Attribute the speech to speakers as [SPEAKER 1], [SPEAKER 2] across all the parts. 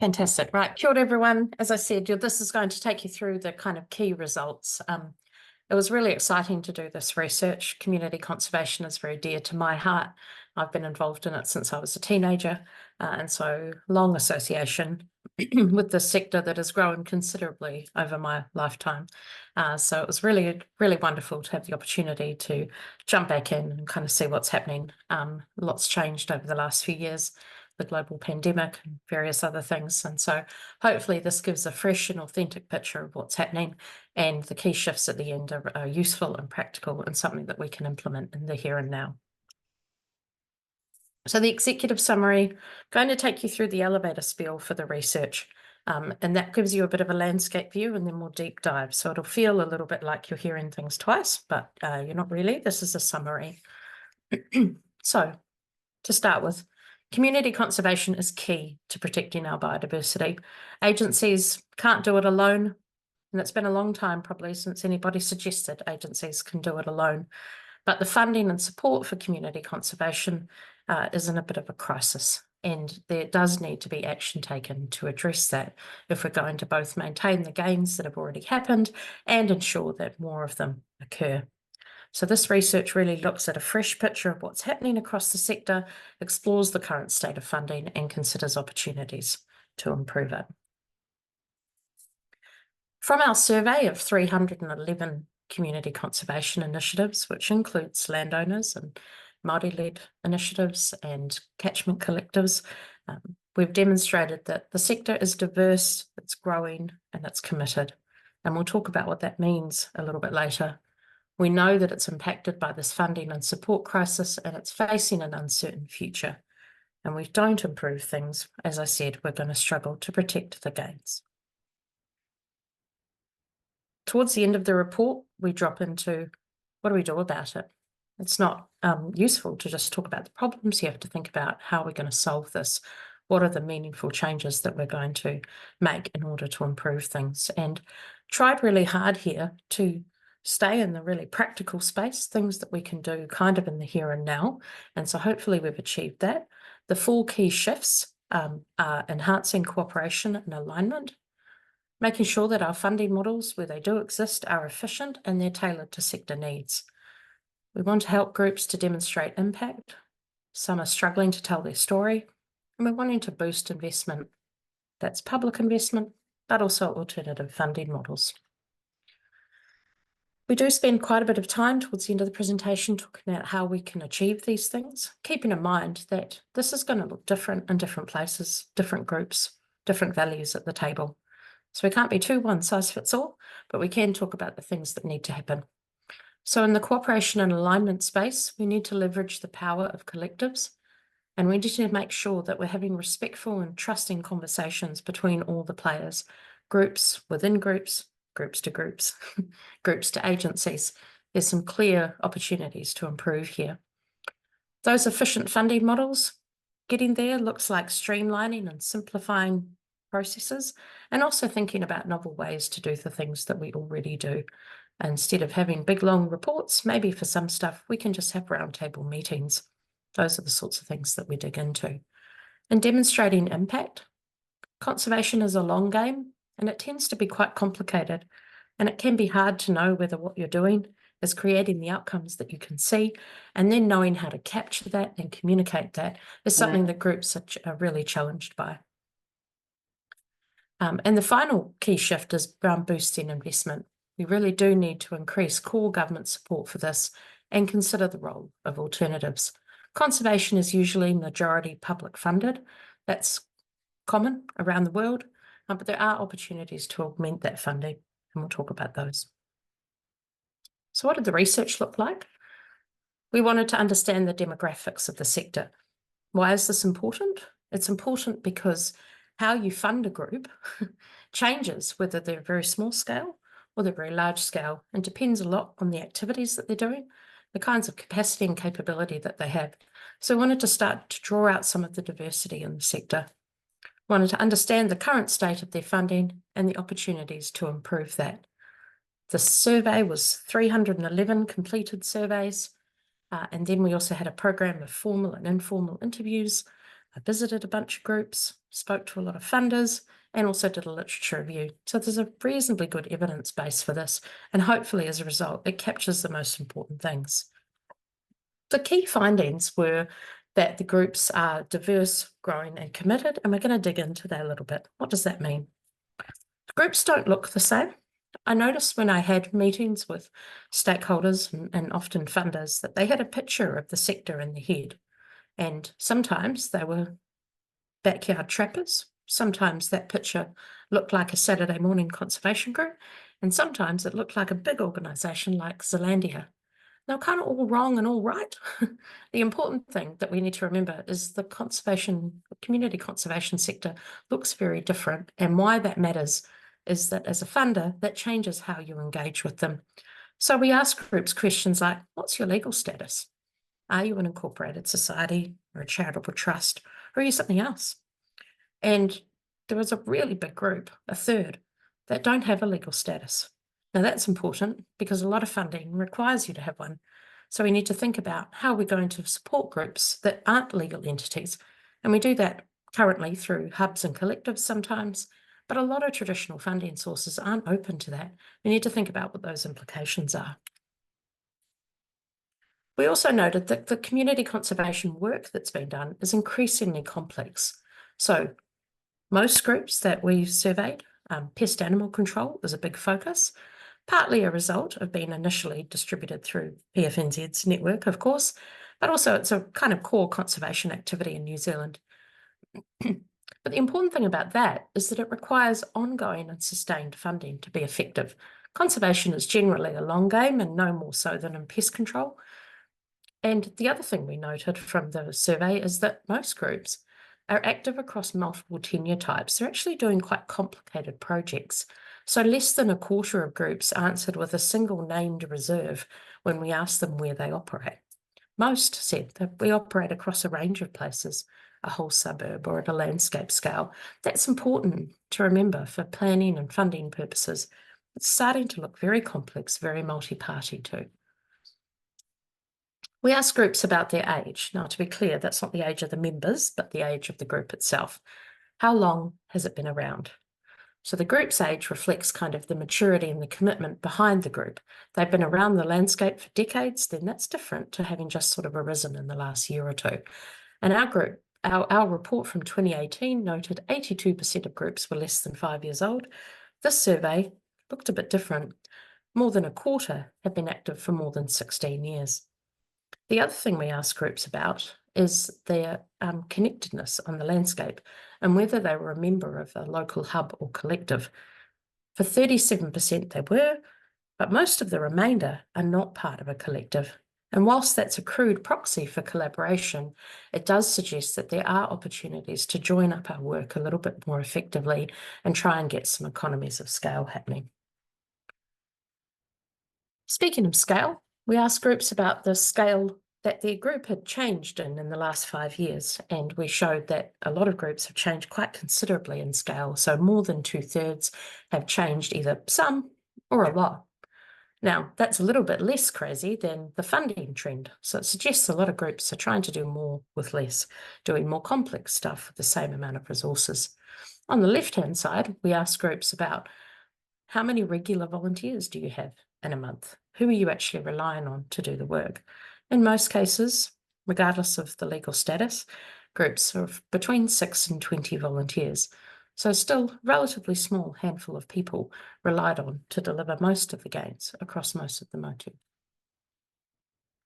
[SPEAKER 1] Fantastic. Right. Kia ora, everyone. As I said, this is going to take you through the kind of key results. It was really exciting to do this research. Community conservation is very dear to my heart. I've been involved in it since I was a teenager, and so long association with this sector that has grown considerably over my lifetime. So it was really, really wonderful to have the opportunity to jump back in and kind of see what's happening. Lots changed over the last few years, the global pandemic and various other things. And so hopefully this gives a fresh and authentic picture of what's happening, and the key shifts at the end are useful and practical and something that we can implement in the here and now. So the executive summary, going to take you through the elevator spiel for the research. And that gives you a bit of a landscape view and then more deep dive. So it'll feel a little bit like you're hearing things twice, but you're not really. This is a summary. So to start with, community conservation is key to protecting our biodiversity. Agencies can't do it alone, and it's been a long time probably since anybody suggested agencies can do it alone. But the funding and support for community conservation is in a bit of a crisis, and there does need to be action taken to address that if we're going to both maintain the gains that have already happened and ensure that more of them occur. So this research really looks at a fresh picture of what's happening across the sector, explores the current state of funding, and considers opportunities to improve it. From our survey of 311 community conservation initiatives, which includes landowners and Māori-led initiatives and catchment collectives, we've demonstrated that the sector is diverse, it's growing, and it's committed. And we'll talk about what that means a little bit later. We know that it's impacted by this funding and support crisis, and it's facing an uncertain future. And we don't improve things, as I said, we're going to struggle to protect the gains. Towards the end of the report, we drop into what do we do about it? It's not useful to just talk about the problems. You have to think about how we're going to solve this. What are the meaningful changes that we're going to make in order to improve things? And tried really hard here to stay in the really practical space, things that we can do kind of in the here and now. And so hopefully we've achieved that. The 4 key shifts are enhancing cooperation and alignment, making sure that our funding models, where they do exist, are efficient and they're tailored to sector needs. We want to help groups to demonstrate impact. Some are struggling to tell their story, and we're wanting to boost investment. That's public investment, but also alternative funding models. We do spend quite a bit of time towards the end of the presentation talking about how we can achieve these things, keeping in mind that this is going to look different in different places, different groups, different values at the table. So we can't be too one size fits all, but we can talk about the things that need to happen. So in the cooperation and alignment space, we need to leverage the power of collectives, and we need to make sure that we're having respectful and trusting conversations between all the players, groups within groups, groups to groups, groups to agencies. There's some clear opportunities to improve here. Those efficient funding models, getting there looks like streamlining and simplifying processes, and also thinking about novel ways to do the things that we already do. Instead of having big, long reports, maybe for some stuff, we can just have roundtable meetings. Those are the sorts of things that we dig into. And demonstrating impact. Conservation is a long game, and it tends to be quite complicated. And it can be hard to know whether what you're doing is creating the outcomes that you can see, and then knowing how to capture that and communicate that is something that groups are really challenged by. And the final key shift is around boosting investment. We really do need to increase core government support for this and consider the role of alternatives. Conservation is usually majority public funded. That's common around the world, but there are opportunities to augment that funding, and we'll talk about those. So what did the research look like? We wanted to understand the demographics of the sector. Why is this important? It's important because how you fund a group changes whether they're very small scale or they're very large scale, and depends a lot on the activities that they're doing, the kinds of capacity and capability that they have. So we wanted to start to draw out some of the diversity in the sector. We wanted to understand the current state of their funding and the opportunities to improve that. The survey was 311 completed surveys, and then we also had a program of formal and informal interviews I visited a bunch of groups, spoke to a lot of funders, and also did a literature review. So there's a reasonably good evidence base for this, and hopefully as a result, it captures the most important things. The key findings were that the groups are diverse, growing, and committed, and we're going to dig into that a little bit. What does that mean? Groups don't look the same. I noticed when I had meetings with stakeholders and often funders that they had a picture of the sector in their head. And sometimes they were backyard trappers. Sometimes that picture looked like a Saturday morning conservation group. And sometimes it looked like a big organisation like Zealandia. They're kind of all wrong and all right. The important thing that we need to remember is the community conservation sector looks very different. And why that matters is that as a funder, that changes how you engage with them. So we ask groups questions like, what's your legal status? Are you an incorporated society or a charitable trust, or are you something else? And there was a really big group, a third, that don't have a legal status. Now that's important because a lot of funding requires you to have one. So we need to think about how we're going to support groups that aren't legal entities. And we do that currently through hubs and collectives sometimes, but a lot of traditional funding sources aren't open to that. We need to think about what those implications are. We also noted that the community conservation work that's been done is increasingly complex. So most groups that we surveyed, pest animal control is a big focus, partly a result of being initially distributed through PFNZ's network, of course, but also it's a kind of core conservation activity in New Zealand. But the important thing about that is that it requires ongoing and sustained funding to be effective. Conservation is generally a long game and no more so than in pest control. And the other thing we noted from the survey is that most groups are active across multiple tenure types. They're actually doing quite complicated projects. So less than a quarter of groups answered with a single named reserve when we asked them where they operate. Most said that we operate across a range of places, a whole suburb or at a landscape scale. That's important to remember for planning and funding purposes. It's starting to look very complex, very multi-party too. We asked groups about their age. Now, to be clear, that's not the age of the members, but the age of the group itself. How long has it been around? So the group's age reflects kind of the maturity and the commitment behind the group. They've been around the landscape for decades, then that's different to having just sort of arisen in the last year or two. And our group, our report from 2018 noted 82% of groups were less than 5 years old. This survey looked a bit different. More than a quarter have been active for more than 16 years. The other thing we ask groups about is their connectedness on the landscape and whether they were a member of a local hub or collective. For 37% they were, but most of the remainder are not part of a collective. And whilst that's a crude proxy for collaboration, it does suggest that there are opportunities to join up our work a little bit more effectively and try and get some economies of scale happening. Speaking of scale, we asked groups about the scale that their group had changed in the last 5 years, and we showed that a lot of groups have changed quite considerably in scale. So more than 2/3 have changed either some or a lot. Now, that's a little bit less crazy than the funding trend. So it suggests a lot of groups are trying to do more with less, doing more complex stuff with the same amount of resources. On the left-hand side, we asked groups about how many regular volunteers do you have in a month? Who are you actually relying on to do the work? In most cases, regardless of the legal status, groups of between 6 and 20 volunteers. So still relatively small handful of people relied on to deliver most of the gains across most of the motu.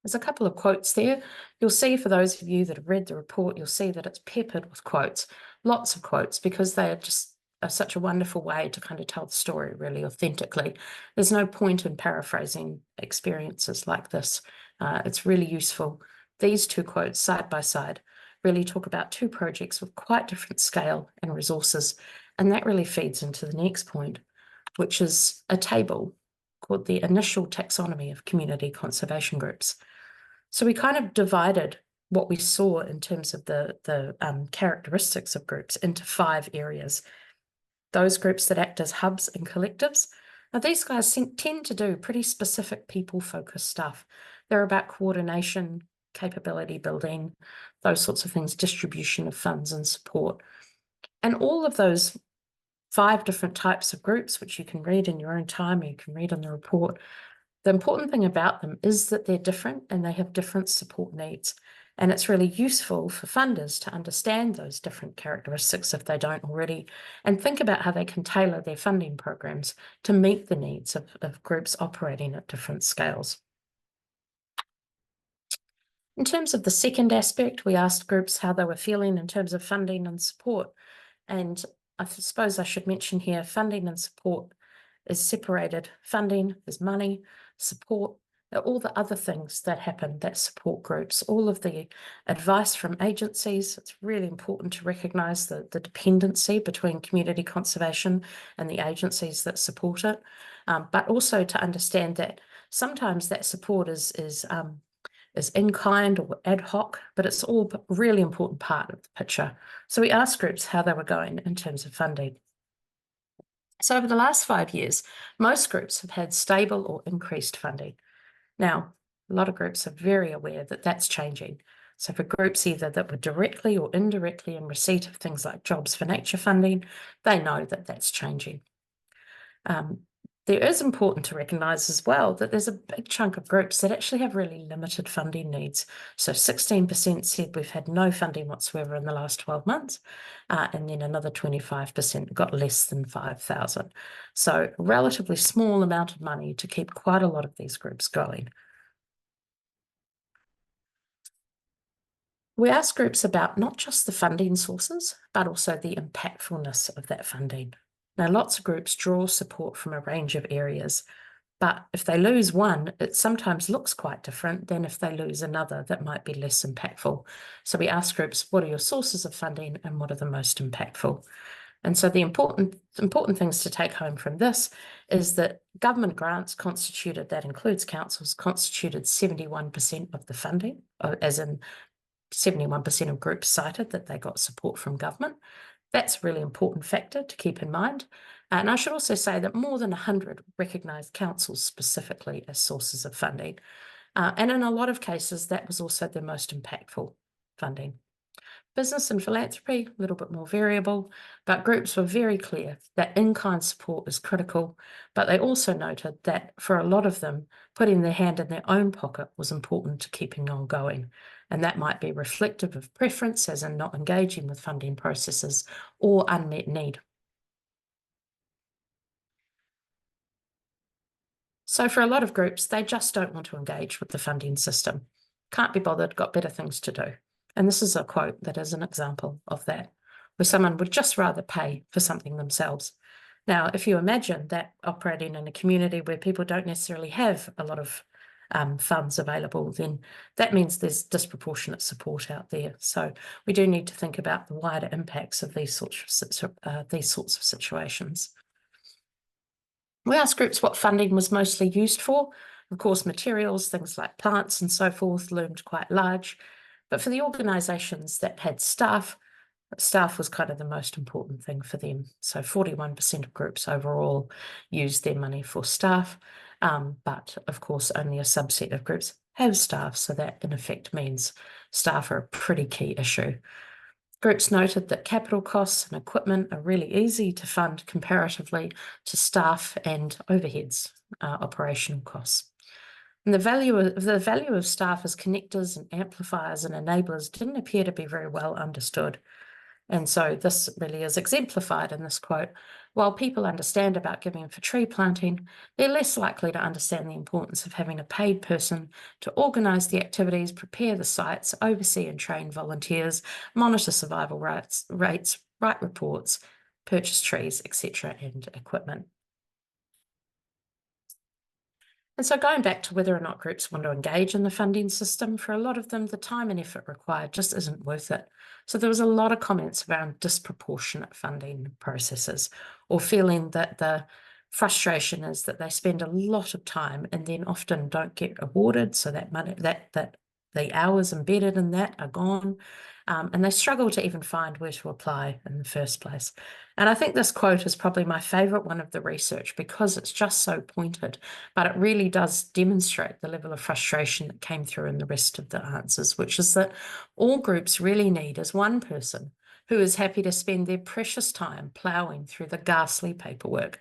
[SPEAKER 1] There's a couple of quotes there. You'll see, for those of you that have read the report, you'll see that it's peppered with quotes, lots of quotes, because they are just such a wonderful way to kind of tell the story really authentically. There's no point in paraphrasing experiences like this. It's really useful. These two quotes side by side really talk about two projects with quite different scale and resources. And that really feeds into the next point, which is a table called the Initial Taxonomy of Community Conservation Groups. So we kind of divided what we saw in terms of the characteristics of groups into 5 areas. Those groups that act as hubs and collectives. Now, these guys tend to do pretty specific people-focused stuff. They're about coordination, capability building. those sorts of things, distribution of funds and support. And all of those 5 different types of groups, which you can read in your own time, or you can read in the report, the important thing about them is that they're different and they have different support needs. And it's really useful for funders to understand those different characteristics if they don't already, and think about how they can tailor their funding programs to meet the needs of groups operating at different scales. In terms of the second aspect, we asked groups how they were feeling in terms of funding and support. And I suppose I should mention here, funding and support is separated. Funding is money, support, all the other things that happen that support groups, all of the advice from agencies. It's really important to recognise the dependency between community conservation and the agencies that support it, but also to understand that sometimes that support is in kind or ad hoc, but it's all a really important part of the picture. So we asked groups how they were going in terms of funding. So over the last 5 years, most groups have had stable or increased funding. Now, a lot of groups are very aware that that's changing. So for groups either that were directly or indirectly in receipt of things like Jobs for Nature funding, they know that that's changing. There is important to recognise as well that there's a big chunk of groups that actually have really limited funding needs. So 16% said we've had no funding whatsoever in the last 12 months, and then another 25% got less than 5,000. So a relatively small amount of money to keep quite a lot of these groups going. We asked groups about not just the funding sources, but also the impactfulness of that funding. Now, lots of groups draw support from a range of areas, but if they lose one, it sometimes looks quite different than if they lose another that might be less impactful. So we ask groups, what are your sources of funding and what are the most impactful? And so the important things to take home from this is that government grants constituted, that includes councils, constituted 71% of the funding, as in 71% of groups cited that they got support from government. That's a really important factor to keep in mind. And I should also say that more than 100 recognised councils specifically as sources of funding. And in a lot of cases, that was also the most impactful funding. Business and philanthropy, a little bit more variable, but groups were very clear that in-kind support is critical, but they also noted that for a lot of them, putting their hand in their own pocket was important to keeping on going. And that might be reflective of preference, as in not engaging with funding processes, or unmet need. So for a lot of groups, they just don't want to engage with the funding system. Can't be bothered, got better things to do. And this is a quote that is an example of that, where someone would just rather pay for something themselves. Now, if you imagine that operating in a community where people don't necessarily have a lot of funds available, then that means there's disproportionate support out there. So we do need to think about the wider impacts of these sorts of situations. We asked groups what funding was mostly used for. Of course, materials, things like plants and so forth, loomed quite large. But for the organisations that had staff was kind of the most important thing for them. So 41% of groups overall used their money for staff. But of course, only a subset of groups have staff. So that in effect means staff are a pretty key issue. Groups noted that capital costs and equipment are really easy to fund comparatively to staff and overheads, operational costs. And the value of staff as connectors and amplifiers and enablers didn't appear to be very well understood. And so this really is exemplified in this quote. While people understand about giving for tree planting, they're less likely to understand the importance of having a paid person to organise the activities, prepare the sites, oversee and train volunteers, monitor survival rates, write reports, purchase trees, etc., and equipment. And so going back to whether or not groups want to engage in the funding system, for a lot of them, the time and effort required just isn't worth it. So there was a lot of comments around disproportionate funding processes, or feeling that the frustration is that they spend a lot of time and then often don't get awarded. So that money, that the hours embedded in that are gone, and they struggle to even find where to apply in the first place. And I think this quote is probably my favourite one of the research because it's just so pointed, but it really does demonstrate the level of frustration that came through in the rest of the answers, which is that all groups really need is one person who is happy to spend their precious time ploughing through the ghastly paperwork.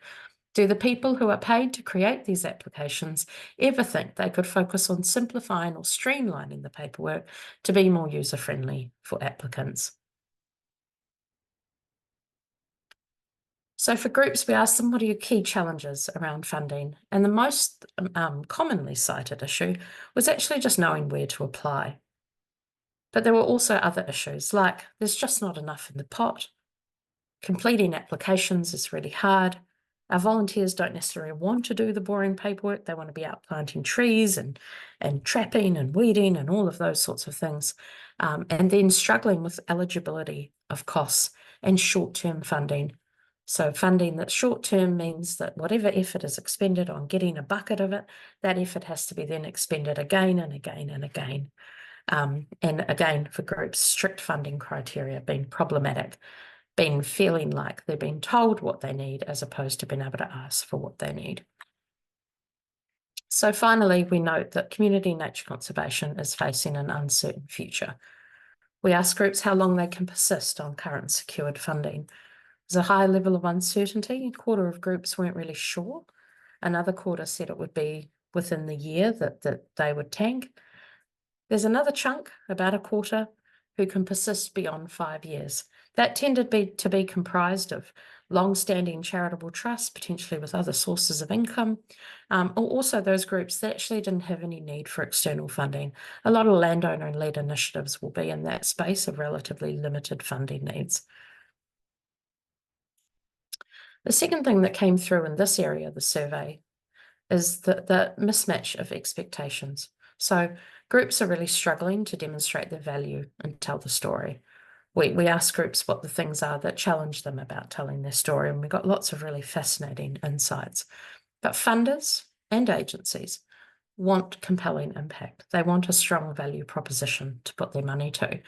[SPEAKER 1] Do the people who are paid to create these applications ever think they could focus on simplifying or streamlining the paperwork to be more user-friendly for applicants? So for groups, we asked them, what are your key challenges around funding? And the most commonly cited issue was actually just knowing where to apply. But there were also other issues, like there's just not enough in the pot. Completing applications is really hard. Our volunteers don't necessarily want to do the boring paperwork. They want to be out planting trees and trapping and weeding and all of those sorts of things. And then struggling with eligibility of costs and short-term funding. So funding that's short-term means that whatever effort is expended on getting a bucket of it, that effort has to be then expended again and again and again. And again, for groups, strict funding criteria being problematic, been feeling like they're being told what they need as opposed to being able to ask for what they need. So finally, we note that community nature conservation is facing an uncertain future. We ask groups how long they can persist on current secured funding. There's a high level of uncertainty. A quarter of groups weren't really sure. Another quarter said it would be within the year that they would tank. There's another chunk, about a quarter, who can persist beyond 5 years. That tended to be comprised of long-standing charitable trusts, potentially with other sources of income, or also those groups that actually didn't have any need for external funding. A lot of landowner-led initiatives will be in that space of relatively limited funding needs. The second thing that came through in this area of the survey is the mismatch of expectations. So groups are really struggling to demonstrate their value and tell the story. We ask groups what the things are that challenge them about telling their story, and we got lots of really fascinating insights. But funders and agencies want compelling impact. They want a strong value proposition to put their money to.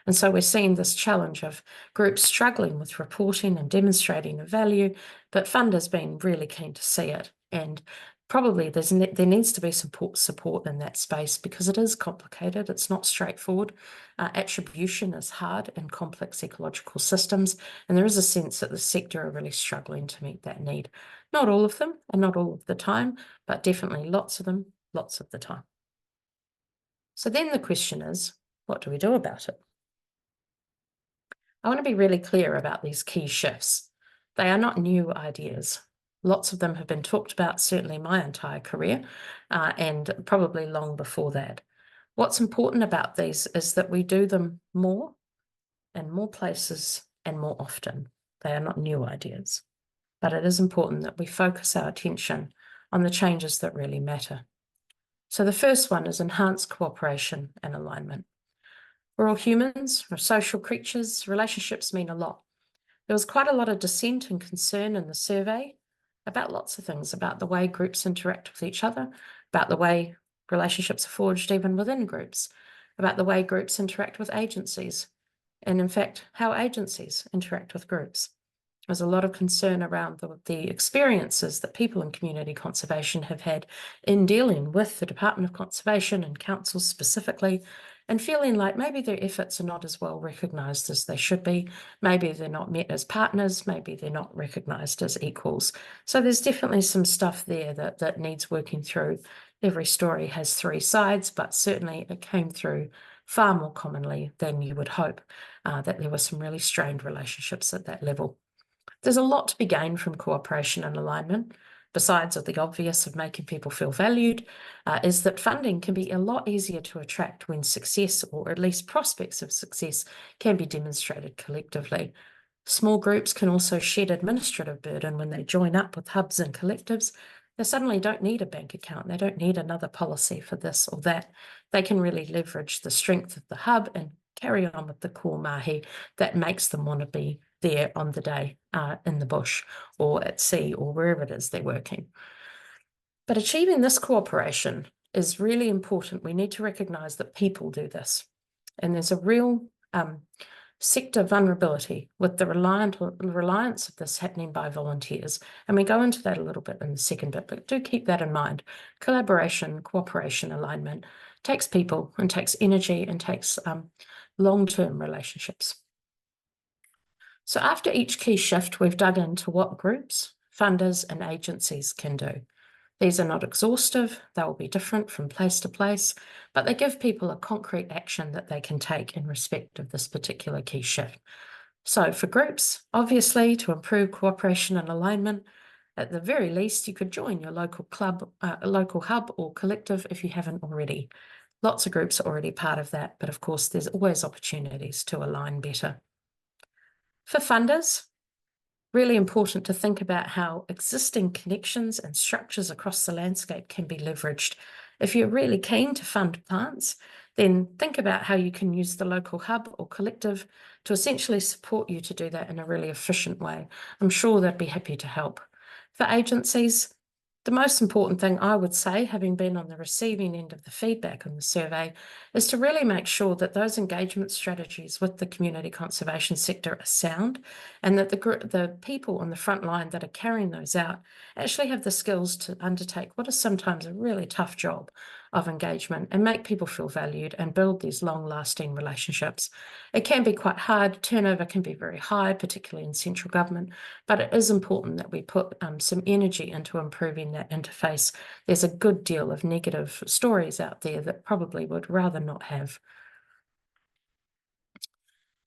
[SPEAKER 1] And so we're seeing this challenge of groups struggling with reporting and demonstrating a value, but funders being really keen to see it. And probably there needs to be support in that space because it is complicated. It's not straightforward. Attribution is hard in complex ecological systems, and there is a sense that the sector are really struggling to meet that need. Not all of them and not all of the time, but definitely lots of them, lots of the time. So then the question is, what do we do about it? I want to be really clear about these key shifts. They are not new ideas. Lots of them have been talked about, certainly my entire career, and probably long before that. What's important about these is that we do them more in more places and more often. They are not new ideas, but it is important that we focus our attention on the changes that really matter. So the first one is enhanced cooperation and alignment. We're all humans, we're social creatures, relationships mean a lot. There was quite a lot of dissent and concern in the survey about lots of things, about the way groups interact with each other, about the way relationships are forged even within groups, about the way groups interact with agencies, and in fact, how agencies interact with groups. There's a lot of concern around the experiences that people in community conservation have had in dealing with the Department of Conservation and councils specifically, and feeling like maybe their efforts are not as well recognised as they should be. Maybe they're not met as partners, maybe they're not recognised as equals. So there's definitely some stuff there that needs working through. Every story has three sides, but certainly it came through far more commonly than you would hope, that there were some really strained relationships at that level. There's a lot to be gained from cooperation and alignment, besides of the obvious of making people feel valued, is that funding can be a lot easier to attract when success, or at least prospects of success, can be demonstrated collectively. Small groups can also shed administrative burden when they join up with hubs and collectives. They suddenly don't need a bank account. They don't need another policy for this or that. They can really leverage the strength of the hub and carry on with the core mahi that makes them want to be there on the day in the bush or at sea or wherever it is they're working. But achieving this cooperation is really important. We need to recognise that people do this. And there's a real sector vulnerability with the reliance of this happening by volunteers. And we go into that a little bit in the second bit, but do keep that in mind. Collaboration, cooperation, alignment takes people and takes energy and takes long-term relationships. So after each key shift, we've dug into what groups, funders, and agencies can do. These are not exhaustive, they will be different from place to place, but they give people a concrete action that they can take in respect of this particular key shift. So for groups, obviously, to improve cooperation and alignment, at the very least, you could join your local club, local hub or collective if you haven't already. Lots of groups are already part of that, but of course, there's always opportunities to align better. For funders, really important to think about how existing connections and structures across the landscape can be leveraged. If you're really keen to fund plants, then think about how you can use the local hub or collective to essentially support you to do that in a really efficient way. I'm sure they'd be happy to help. For agencies, the most important thing I would say, having been on the receiving end of the feedback on the survey, is to really make sure that those engagement strategies with the community conservation sector are sound, and that the people on the front line that are carrying those out actually have the skills to undertake what is sometimes a really tough job of engagement and make people feel valued and build these long-lasting relationships. It can be quite hard. Turnover can be very high, particularly in central government, but it is important that we put some energy into improving that interface. There's a good deal of negative stories out there that probably would rather not have.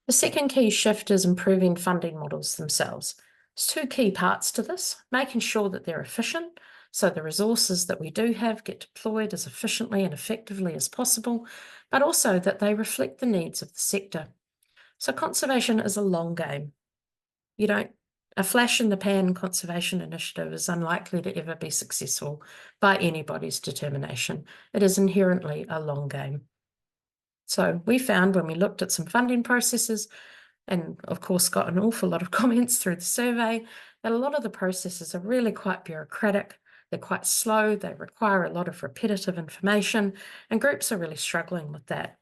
[SPEAKER 1] The second key shift is improving funding models themselves. There's two key parts to this: making sure that they're efficient, so the resources that we do have get deployed as efficiently and effectively as possible, but also that they reflect the needs of the sector. So conservation is a long game. A flash in the pan conservation initiative is unlikely to ever be successful by anybody's determination. It is inherently a long game. So we found when we looked at some funding processes, and of course got an awful lot of comments through the survey, that a lot of the processes are really quite bureaucratic. They're quite slow, they require a lot of repetitive information, and groups are really struggling with that.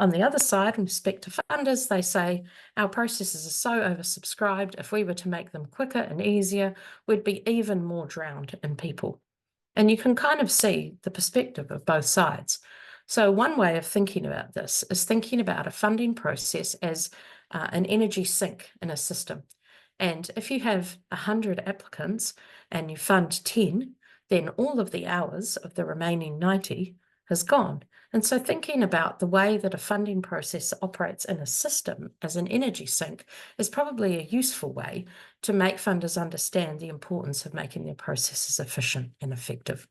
[SPEAKER 1] On the other side, in respect to funders, they say our processes are so oversubscribed, if we were to make them quicker and easier, we'd be even more drowned in people. And you can kind of see the perspective of both sides. So one way of thinking about this is thinking about a funding process as an energy sink in a system. And if you have 100 applicants and you fund 10, then all of the hours of the remaining 90 has gone. And so thinking about the way that a funding process operates in a system as an energy sink is probably a useful way to make funders understand the importance of making their processes efficient and effective.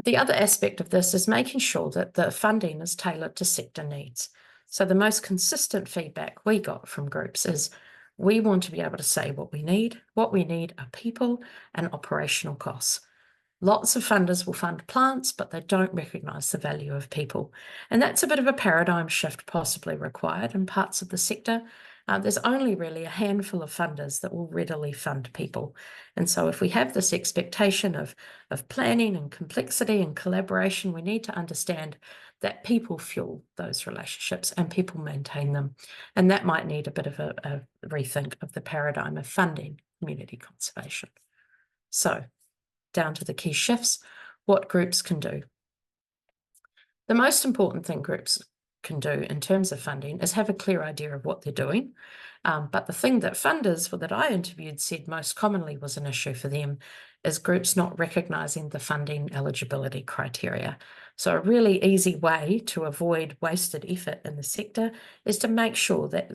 [SPEAKER 1] The other aspect of this is making sure that the funding is tailored to sector needs. So the most consistent feedback we got from groups is we want to be able to say what we need. What we need are people and operational costs. Lots of funders will fund plants, but they don't recognise the value of people. And that's a bit of a paradigm shift possibly required in parts of the sector. There's only really a handful of funders that will readily fund people. And so if we have this expectation of planning and complexity and collaboration, we need to understand that people fuel those relationships and people maintain them. And that might need a bit of a rethink of the paradigm of funding community conservation. So, down to the key shifts, what groups can do. The most important thing groups can do in terms of funding is have a clear idea of what they're doing. But the thing that funders that I interviewed said most commonly was an issue for them is groups not recognising the funding eligibility criteria. So a really easy way to avoid wasted effort in the sector is to make sure that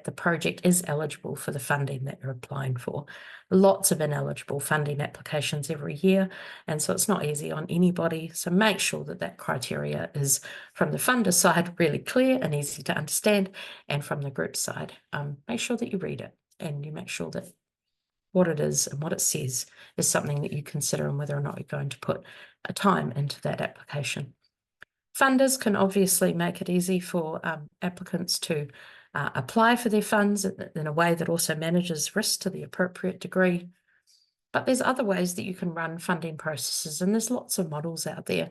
[SPEAKER 1] the project is eligible for the funding that you're applying for. Lots of ineligible funding applications every year, and so it's not easy on anybody. So make sure that that criteria is, from the funder side, really clear and easy to understand, and from the group side, make sure that you read it and you make sure that what it is and what it says is something that you consider and whether or not you're going to put a time into that application. Funders can obviously make it easy for applicants to apply for their funds in a way that also manages risk to the appropriate degree. But there's other ways that you can run funding processes, and there's lots of models out there.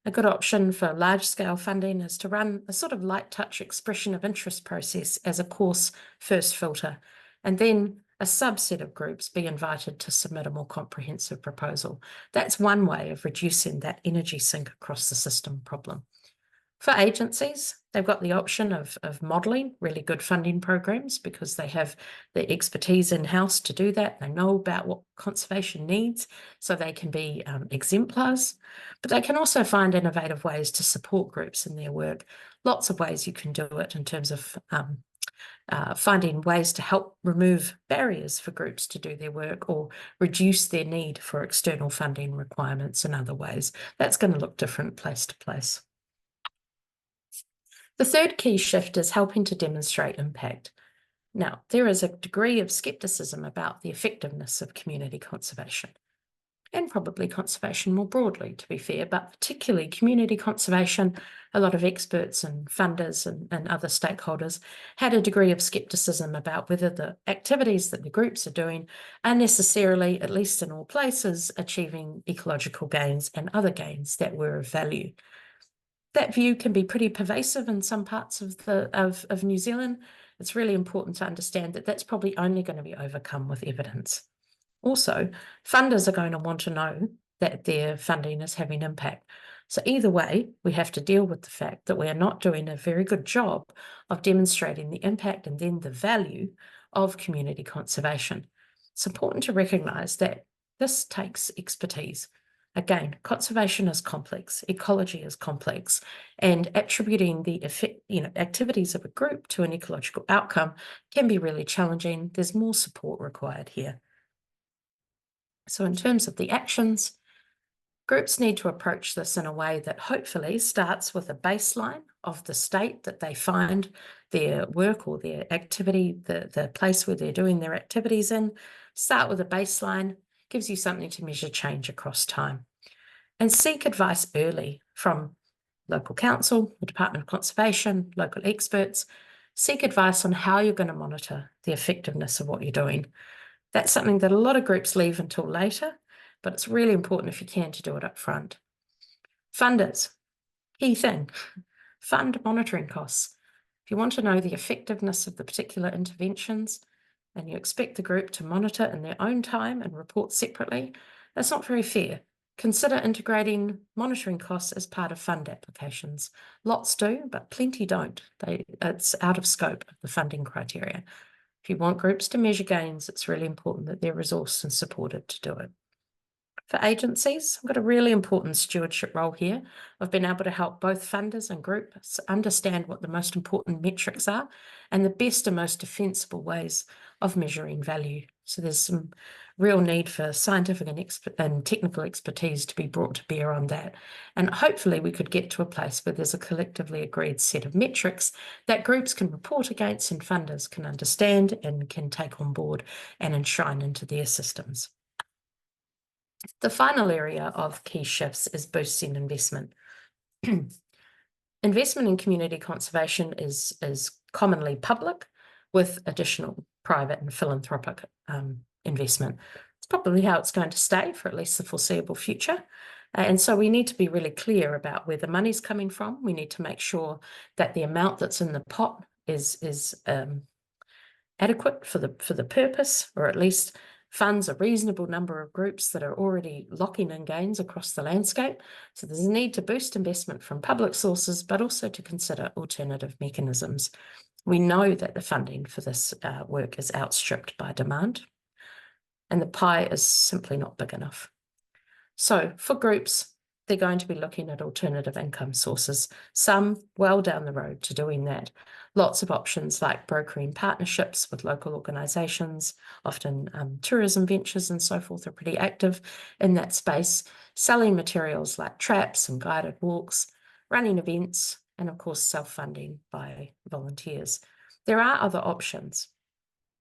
[SPEAKER 1] A good option for large-scale funding is to run a sort of light touch expression of interest process as a course first filter, and then a subset of groups be invited to submit a more comprehensive proposal. That's one way of reducing that energy sink across the system problem. For agencies, they've got the option of modelling really good funding programs because they have the expertise in-house to do that. They know about what conservation needs, so they can be exemplars. But they can also find innovative ways to support groups in their work. Lots of ways you can do it in terms of finding ways to help remove barriers for groups to do their work or reduce their need for external funding requirements in other ways. That's going to look different place to place. The third key shift is helping to demonstrate impact. Now, there is a degree of scepticism about the effectiveness of community conservation, and probably conservation more broadly, to be fair, but particularly community conservation. A lot of experts and funders and other stakeholders had a degree of scepticism about whether the activities that the groups are doing are necessarily, at least in all places, achieving ecological gains and other gains that were of value. That view can be pretty pervasive in some parts of New Zealand. It's really important to understand that that's probably only going to be overcome with evidence. Also, funders are going to want to know that their funding is having impact. So either way, we have to deal with the fact that we are not doing a very good job of demonstrating the impact and then the value of community conservation. It's important to recognise that this takes expertise. Again, conservation is complex, ecology is complex, and attributing the activities of a group to an ecological outcome can be really challenging. There's more support required here. So in terms of the actions, groups need to approach this in a way that hopefully starts with a baseline of the state that they find their work or their activity, the place where they're doing their activities in. Start with a baseline, gives you something to measure change across time. And seek advice early from local council, the Department of Conservation, local experts. Seek advice on how you're going to monitor the effectiveness of what you're doing. That's something that a lot of groups leave until later, but it's really important if you can to do it up front. Funders, key thing, fund monitoring costs. If you want to know the effectiveness of the particular interventions and you expect the group to monitor in their own time and report separately, that's not very fair. Consider integrating monitoring costs as part of fund applications. Lots do, but plenty don't. It's out of scope of the funding criteria. If you want groups to measure gains, it's really important that they're resourced and supported to do it. For agencies, I've got a really important stewardship role here. I've been able to help both funders and groups understand what the most important metrics are and the best and most defensible ways of measuring value. So there's some real need for scientific and technical expertise to be brought to bear on that. And hopefully we could get to a place where there's a collectively agreed set of metrics that groups can report against and funders can understand and can take on board and enshrine into their systems. The final area of key shifts is boosting investment. Investment in community conservation is commonly public with additional private and philanthropic investment. It's probably how it's going to stay for at least the foreseeable future. And so we need to be really clear about where the money's coming from. We need to make sure that the amount that's in the pot is adequate for the purpose, or at least funds a reasonable number of groups that are already locking in gains across the landscape. So there's a need to boost investment from public sources, but also to consider alternative mechanisms. We know that the funding for this work is outstripped by demand, and the pie is simply not big enough. So for groups, they're going to be looking at alternative income sources, some well down the road to doing that. Lots of options like brokering partnerships with local organisations, often tourism ventures and so forth are pretty active in that space, selling materials like traps and guided walks, running events, and of course self-funding by volunteers. There are other options.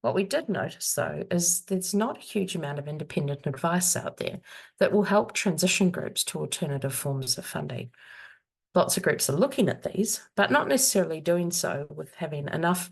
[SPEAKER 1] What we did notice, though, is there's not a huge amount of independent advice out there that will help transition groups to alternative forms of funding. lots of groups are looking at these, but not necessarily doing so with having enough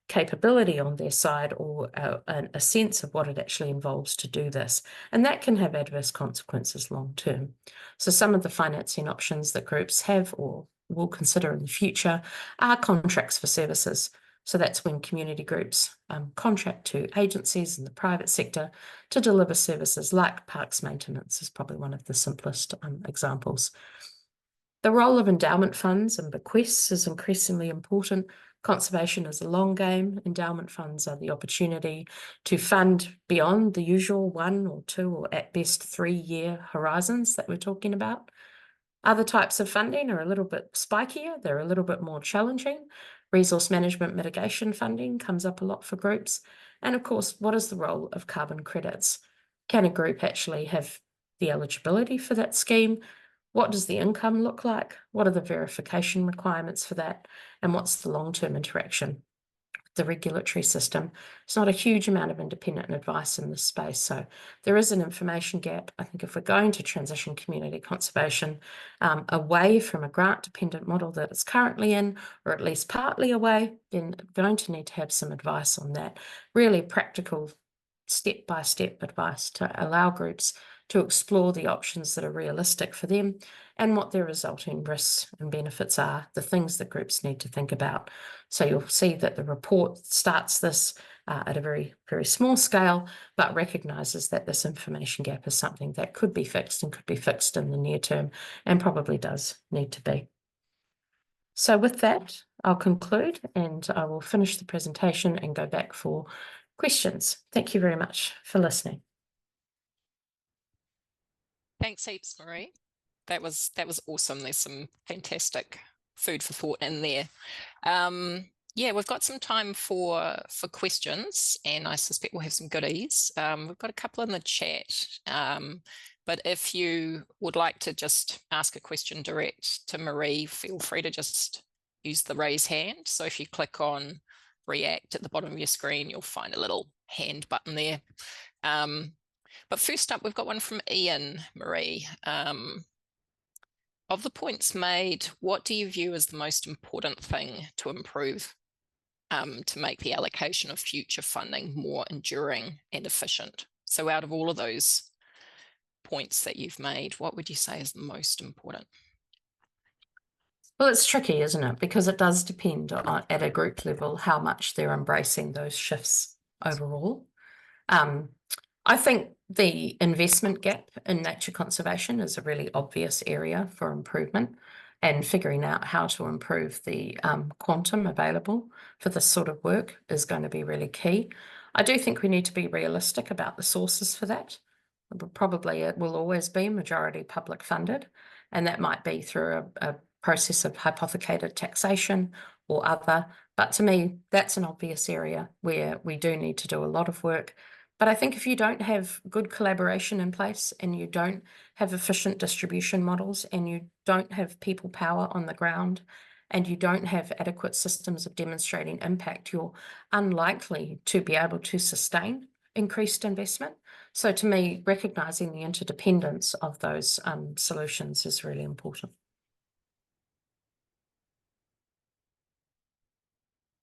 [SPEAKER 1] capability on their side or a sense of what it actually involves to do this. And that can have adverse consequences long term. So some of the financing options that groups have or will consider in the future are contracts for services. So that's when community groups contract to agencies in the private sector to deliver services like parks maintenance is probably one of the simplest examples. The role of endowment funds and bequests is increasingly important. Conservation is a long game. Endowment funds are the opportunity to fund beyond the usual 1 or 2 or at best 3-year horizons that we're talking about. Other types of funding are a little bit spikier. They're a little bit more challenging. Resource management mitigation funding comes up a lot for groups. And of course, what is the role of carbon credits? Can a group actually have the eligibility for that scheme? What does the income look like? What are the verification requirements for that? And what's the long-term interaction? The regulatory system. It's not a huge amount of independent advice in this space. So there is an information gap. I think if we're going to transition community conservation away from a grant-dependent model that it's currently in, or at least partly away, then we're going to need to have some advice on that. Really practical, step-by-step advice to allow groups to explore the options that are realistic for them and what their resulting risks and benefits are, the things that groups need to think about. So you'll see that the report starts this at a very, very small scale, but recognises that this information gap is something that could be fixed and could be fixed in the near term and probably does need to be. So with that, I'll conclude and I will finish the presentation and go back for questions. Thank you very much for listening.
[SPEAKER 2] Thanks heaps, Marie. That was awesome. There's some fantastic food for thought in there. Yeah, we've got some time for questions, and I suspect we'll have some goodies. We've got a couple in the chat, but if you would like to just ask a question direct to Marie, feel free to just use the raise hand. So if you click on React at the bottom of your screen, you'll find a little hand button there. But first up, we've got one from Ian, Marie. Of the points made, what do you view as the most important thing to improve to make the allocation of future funding more enduring and efficient? So out of all of those points that you've made, what would you say is the most important?
[SPEAKER 1] Well, it's tricky, isn't it? Because it does depend on, at a group level, how much they're embracing those shifts overall. I think the investment gap in nature conservation is a really obvious area for improvement, and figuring out how to improve the quantum available for this sort of work is going to be really key. I do think we need to be realistic about the sources for that. Probably it will always be majority public funded, and that might be through a process of hypothecated taxation or other. But to me, that's an obvious area where we do need to do a lot of work. But I think if you don't have good collaboration in place and you don't have efficient distribution models and you don't have people power on the ground and you don't have adequate systems of demonstrating impact, you're unlikely to be able to sustain increased investment. So to me, recognising the interdependence of those solutions is really important.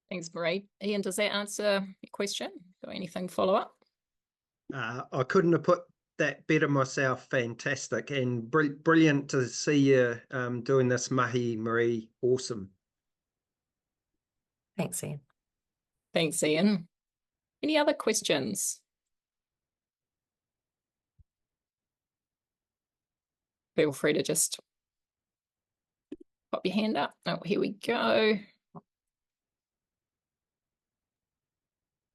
[SPEAKER 2] Thanks, Marie. Ian, does that answer your question? Got anything follow up?
[SPEAKER 3] I couldn't have put that better myself. Fantastic and brilliant to see you doing this mahi, Marie. Awesome.
[SPEAKER 1] Thanks, Ian.
[SPEAKER 2] Thanks, Ian. Any other questions? Feel free to just pop your hand up. Oh, here we go.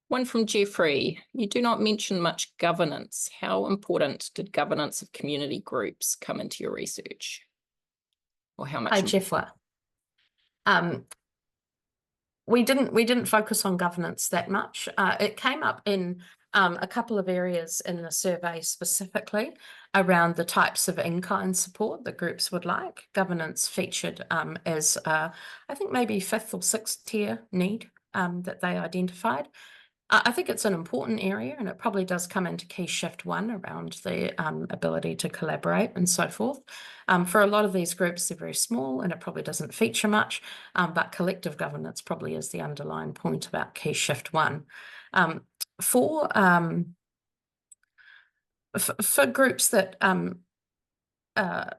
[SPEAKER 2] One from Jeffrey. You do not mention much governance. How important did governance of community groups come into your research? Or how much?
[SPEAKER 1] Hi, Jeffrey. We didn't focus on governance that much. It came up in a couple of areas in the survey specifically around the types of in-kind support that groups would like. Governance featured as I think maybe 5th or 6th tier need that they identified. I think it's an important area, and it probably does come into key shift 1 around the ability to collaborate and so forth. For a lot of these groups, they're very small and it probably doesn't feature much, but collective governance probably is the underlying point about key shift 1. For groups that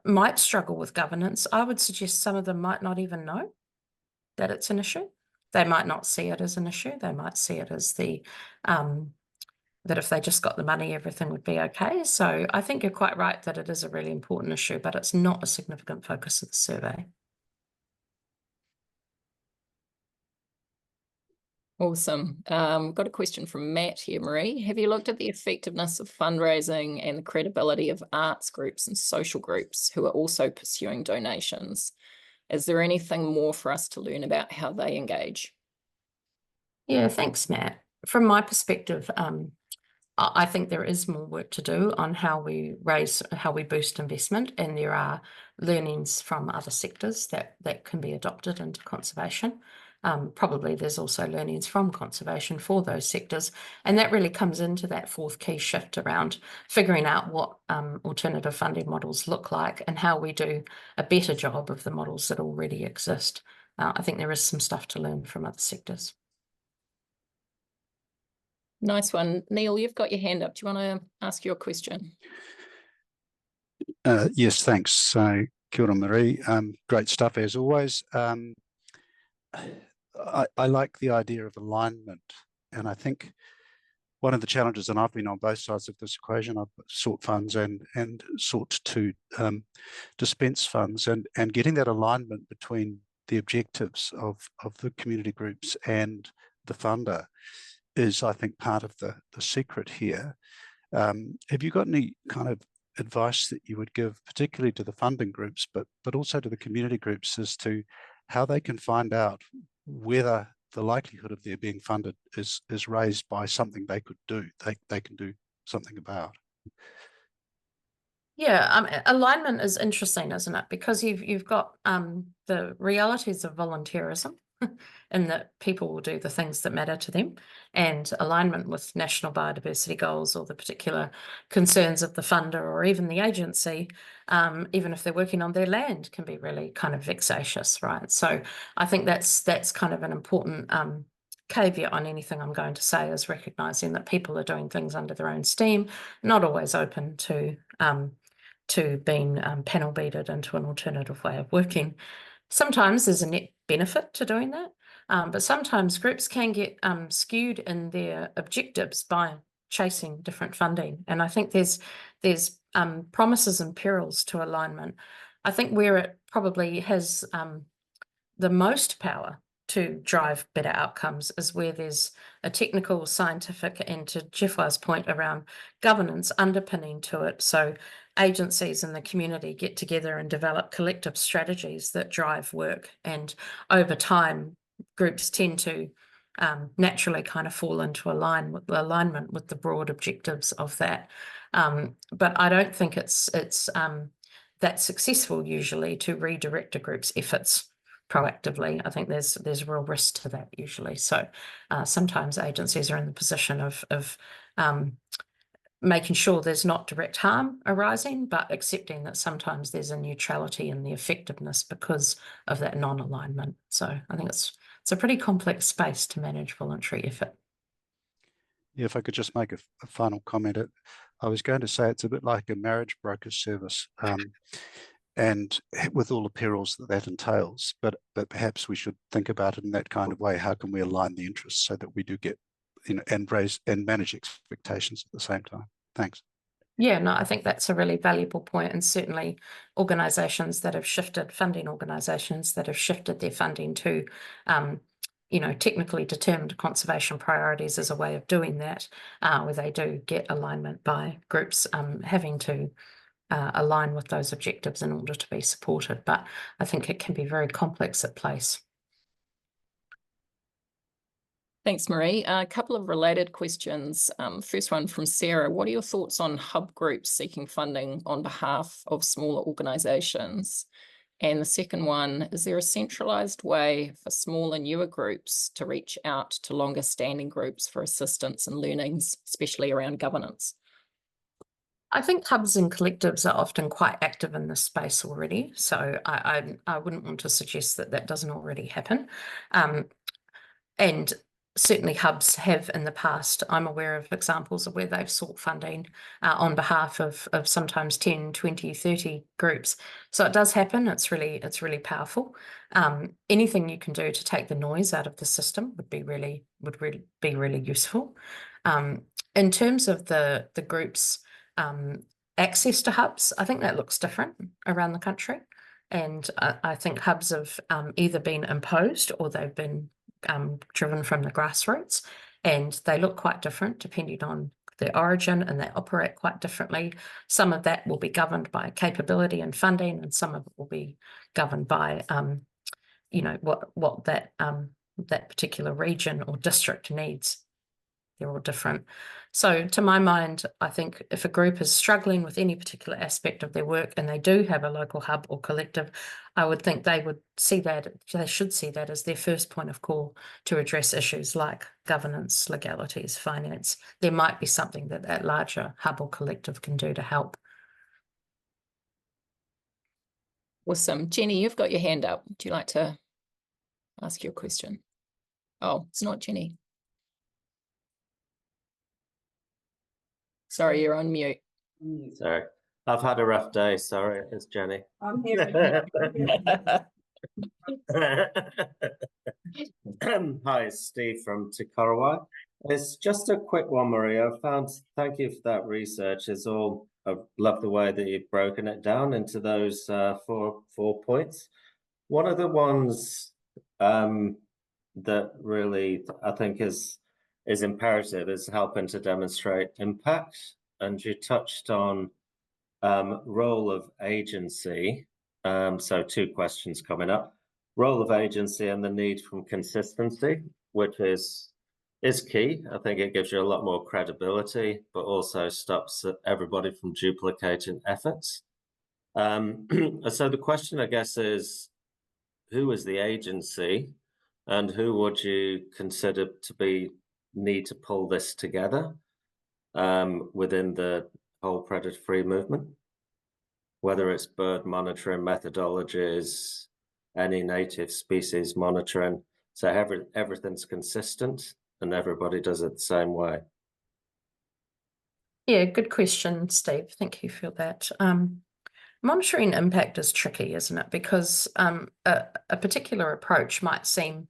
[SPEAKER 1] might struggle with governance, I would suggest some of them might not even know that it's an issue. They might not see it as an issue. They might see it as the that if they just got the money, everything would be okay. So I think you're quite right that it is a really important issue, but it's not a significant focus of the survey.
[SPEAKER 2] Awesome. Got a question from Matt here, Marie. Have you looked at the effectiveness of fundraising and the credibility of arts groups and social groups who are also pursuing donations? Is there anything more for us to learn about how they engage?
[SPEAKER 1] Yeah, thanks, Matt. From my perspective, I think there is more work to do on how we boost investment, and there are learnings from other sectors that can be adopted into conservation. Probably there's also learnings from conservation for those sectors, and that really comes into that 4th key shift around figuring out what alternative funding models look like and how we do a better job of the models that already exist. I think there is some stuff to learn from other sectors.
[SPEAKER 2] Nice one. Neil, you've got your hand up. Do you want to ask your question?
[SPEAKER 4] Yes, thanks. So, kia ora, Marie. Great stuff as always. I like the idea of alignment, and I think one of the challenges, and I've been on both sides of this equation, I've sought funds and sought to dispense funds, and getting that alignment between the objectives of the community groups and the funder is, I think, part of the secret here. Have you got any kind of advice that you would give, particularly to the funding groups, but also to the community groups, as to how they can find out whether the likelihood of their being funded is raised by something they could do, they can do something about?
[SPEAKER 1] Yeah, alignment is interesting, isn't it? Because you've got the realities of volunteerism, in that people will do the things that matter to them, and alignment with national biodiversity goals or the particular concerns of the funder or even the agency, even if they're working on their land, can be really kind of vexatious, right? So I think that's kind of an important caveat on anything I'm going to say, is recognizing that people are doing things under their own steam, not always open to being panel beaded into an alternative way of working. Sometimes there's a net benefit to doing that, but sometimes groups can get skewed in their objectives by chasing different funding. And I think there's promises and perils to alignment. I think where it probably has the most power to drive better outcomes is where there's a technical, scientific, and, to Jeffwa's point, around governance underpinning to it. So agencies in the community get together and develop collective strategies that drive work, and over time groups tend to naturally kind of fall into alignment with the broad objectives of that. But I don't think it's that successful usually to redirect a group's efforts proactively. I think there's real risk to that usually. So sometimes agencies are in the position of making sure there's not direct harm arising, but accepting that sometimes there's a neutrality in the effectiveness because of that non-alignment. So I think it's a pretty complex space to manage voluntary effort.
[SPEAKER 4] Yeah, if I could just make a final comment. I was going to say it's a bit like a marriage broker service, and with all the perils that entails, but perhaps we should think about it in that kind of way. How can we align the interests so that we do get, and raise and manage expectations at the same time? Thanks.
[SPEAKER 1] Yeah, no, I think that's a really valuable point, and certainly organisations that have shifted, funding organisations that have shifted their funding to technically determined conservation priorities as a way of doing that, where they do get alignment by groups having to align with those objectives in order to be supported. But I think it can be very complex at place.
[SPEAKER 2] Thanks, Marie. A couple of related questions. First one from Sarah. What are your thoughts on hub groups seeking funding on behalf of smaller organisations?
[SPEAKER 5] And the second one, is there a centralized way for smaller, newer groups to reach out to longer standing groups for assistance and learnings, especially around governance?
[SPEAKER 1] I think hubs and collectives are often quite active in this space already, so I wouldn't want to suggest that that doesn't already happen. And certainly hubs have in the past. I'm aware of examples of where they've sought funding on behalf of sometimes 10, 20, 30 groups. So it does happen. It's really powerful. Anything you can do to take the noise out of the system would be really useful. In terms of the groups access to hubs, I think that looks different around the country. And I think hubs have either been imposed or they've been driven from the grassroots, and they look quite different depending on their origin, and they operate quite differently. Some of that will be governed by capability and funding, and some of it will be governed by you know, what that particular region or district needs. They're all different. So to my mind, I think if a group is struggling with any particular aspect of their work and they do have a local hub or collective, I would think they should see that as their first point of call to address issues like governance, legalities, finance. There might be something that that larger hub or collective can do to help.
[SPEAKER 5] Awesome. Jenny, you've got your hand up. Would you like to ask your question? Oh, it's not Jenny. Sorry, you're on mute.
[SPEAKER 6] Sorry, I've had a rough day. Sorry, it's Jenny.
[SPEAKER 7] I'm here.
[SPEAKER 6] Hi, it's Steve from Aotearoa. It's just a quick one, Maria. Thank you for that research. I love the way that you've broken it down into those four points. One of the ones that really I think is imperative is helping to demonstrate impact. And you touched on role of agency. So 2 questions coming up. Role of agency and the need for consistency, which is key. I think it gives you a lot more credibility, but also stops everybody from duplicating efforts. So the question, I guess, is who is the agency and who would you consider to need to pull this together within the whole predator-free movement? Whether it's bird monitoring methodologies, any native species monitoring, so everything's consistent and everybody does it the same way.
[SPEAKER 1] Yeah, good question, Steve. Thank you for that. Monitoring impact is tricky, isn't it? Because a particular approach might seem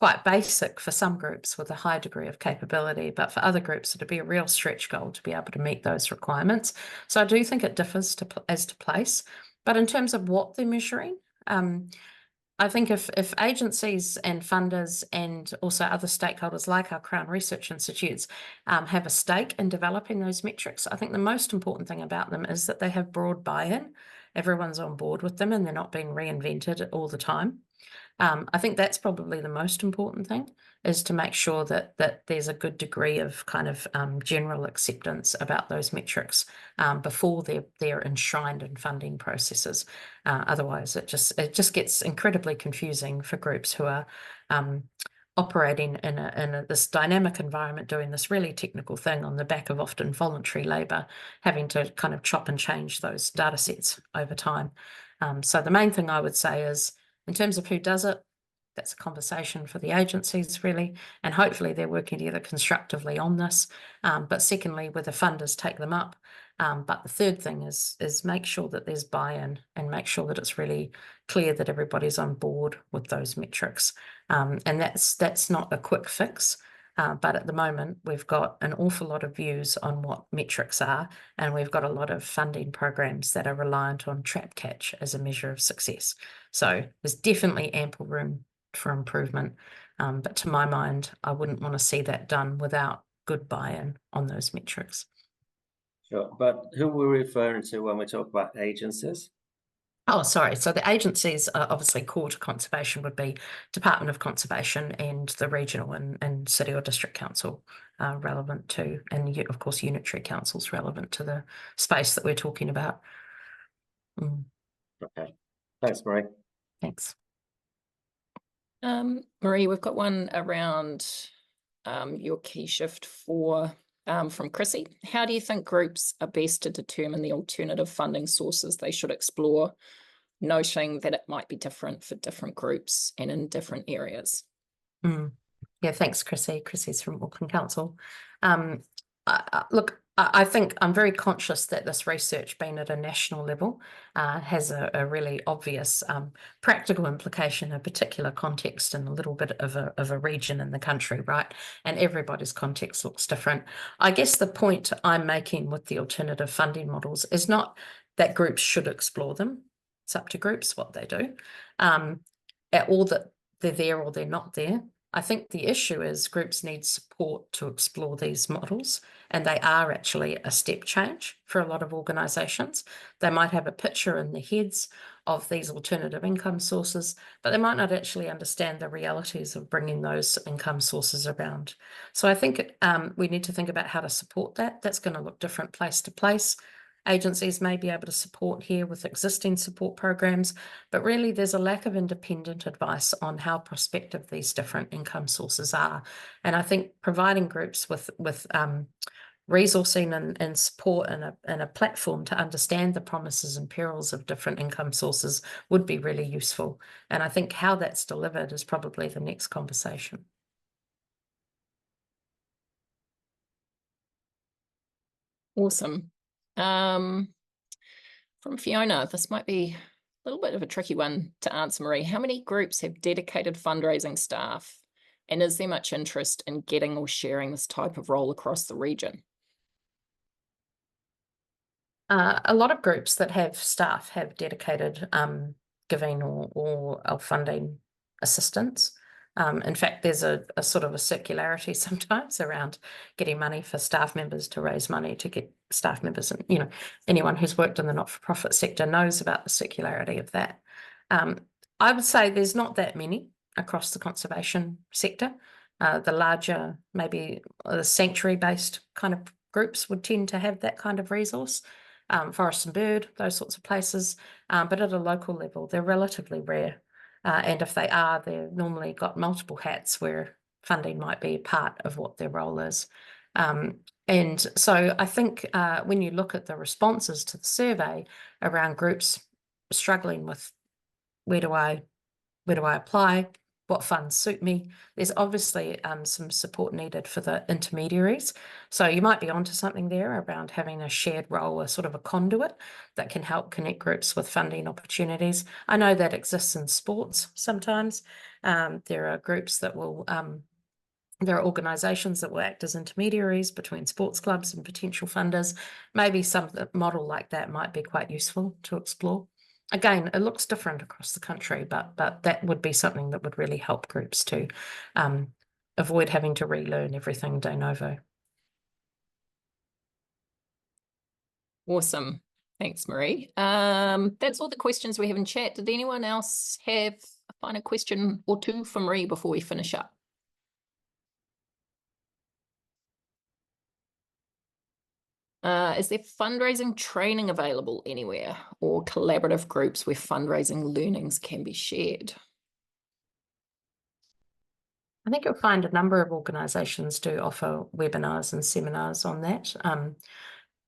[SPEAKER 1] quite basic for some groups with a high degree of capability, but for other groups it'd be a real stretch goal to be able to meet those requirements. So I do think it differs as to place. But in terms of what they're measuring, I think if agencies and funders and also other stakeholders like our Crown Research Institutes have a stake in developing those metrics, I think the most important thing about them is that they have broad buy-in. Everyone's on board with them and they're not being reinvented all the time. I think that's probably the most important thing, is to make sure that there's a good degree of kind of general acceptance about those metrics before they're enshrined in funding processes. Otherwise, it just gets incredibly confusing for groups who are operating in this dynamic environment, doing this really technical thing on the back of often voluntary labour, having to kind of chop and change those data sets over time. So the main thing I would say is, in terms of who does it, that's a conversation for the agencies really, and hopefully they're working together constructively on this. But secondly, whether funders take them up. But the third thing is make sure that there's buy-in and make sure that it's really clear that everybody's on board with those metrics. And that's not a quick fix. But at the moment, we've got an awful lot of views on what metrics are, and we've got a lot of funding programs that are reliant on trap catch as a measure of success. So there's definitely ample room for improvement. But to my mind, I wouldn't want to see that done without good buy-in on those metrics.
[SPEAKER 6] Sure, but who are we referring to when we talk about agencies?
[SPEAKER 1] Oh, sorry. So the agencies are obviously core to conservation would be Department of Conservation and the regional and city or district council relevant to, and of course unitary councils relevant to the space that we're talking about.
[SPEAKER 6] Okay, Thanks, Marie.
[SPEAKER 1] Thanks.
[SPEAKER 5] Marie, we've got one around your key shift for from Chrissy. How do you think groups are best to determine the alternative funding sources they should explore, noting that it might be different for different groups and in different areas?
[SPEAKER 1] Yeah, thanks, Chrissy. Chrissy's from Auckland Council. Look, I think I'm very conscious that this research, being at a national level, has a really obvious practical implication, a particular context and a little bit of a region in the country, right? And everybody's context looks different. I guess the point I'm making with the alternative funding models is not that groups should explore them. It's up to groups what they do, or that they're there or they're not there. I think the issue is groups need support to explore these models, and they are actually a step change for a lot of organisations. They might have a picture in their heads of these alternative income sources, but they might not actually understand the realities of bringing those income sources around. So I think we need to think about how to support that. That's going to look different place to place. Agencies may be able to support here with existing support programs, but really there's a lack of independent advice on how prospective these different income sources are. And I think providing groups with resourcing and support and a platform to understand the promises and perils of different income sources would be really useful. And I think how that's delivered is probably the next conversation.
[SPEAKER 5] Awesome. From Fiona, this might be a little bit of a tricky one to answer, Marie. How many groups have dedicated fundraising staff? And is there much interest in getting or sharing this type of role across the region?
[SPEAKER 1] A lot of groups that have staff have dedicated giving or funding assistance. In fact, there's a sort of a circularity sometimes around getting money for staff members to raise money to get staff members, and anyone who's worked in the not-for-profit sector knows about the circularity of that. I would say there's not that many across the conservation sector. The larger, maybe the sanctuary-based kind of groups would tend to have that kind of resource. Forest and bird, those sorts of places, but at a local level, they're relatively rare. And if they are, they've normally got multiple hats where funding might be part of what their role is. And so I think when you look at the responses to the survey around groups struggling with where do I apply, what funds suit me, there's obviously some support needed for the intermediaries. So you might be onto something there around having a shared role, a sort of a conduit that can help connect groups with funding opportunities. I know that exists in sports sometimes. There are groups that will, there are organisations that will act as intermediaries between sports clubs and potential funders. Maybe some model like that might be quite useful to explore. Again, it looks different across the country, but that would be something that would really help groups to avoid having to relearn everything de novo.
[SPEAKER 5] Awesome. Thanks, Marie. That's all the questions we have in chat. Did anyone else have a final question or two for Marie before we finish up? Is there fundraising training available anywhere or collaborative groups where fundraising learnings can be shared?
[SPEAKER 1] I think you'll find a number of organisations do offer webinars and seminars on that.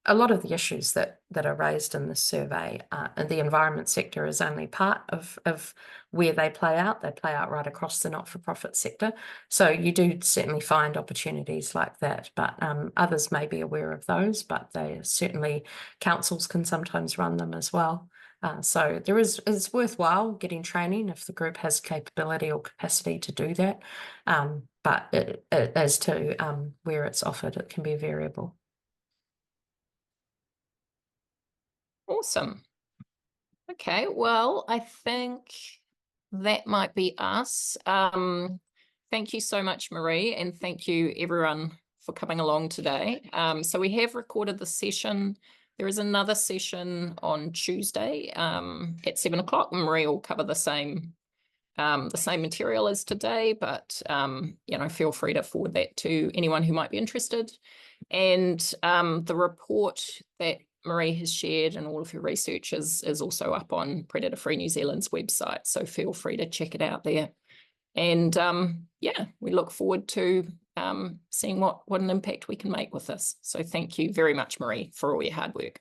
[SPEAKER 1] A lot of the issues that are raised in this survey, and the environment sector is only part of where they play out. They play out right across the not-for-profit sector. So you do certainly find opportunities like that, but others may be aware of those, but they certainly, councils can sometimes run them as well. So it's worthwhile getting training if the group has capability or capacity to do that. But as to where it's offered, it can be variable.
[SPEAKER 5] Awesome. Okay, well, I think that might be us. Thank you so much, Marie, and thank you everyone for coming along today. So we have recorded the session. There is another session on Tuesday at 7 o'clock. Marie will cover the same material as today, but feel free to forward that to anyone who might be interested. And the report that Marie has shared and all of her research is also up on Predator Free New Zealand's website, so feel free to check it out there. And yeah, we look forward to seeing what an impact we can make with this. So thank you very much, Marie, for all your hard work.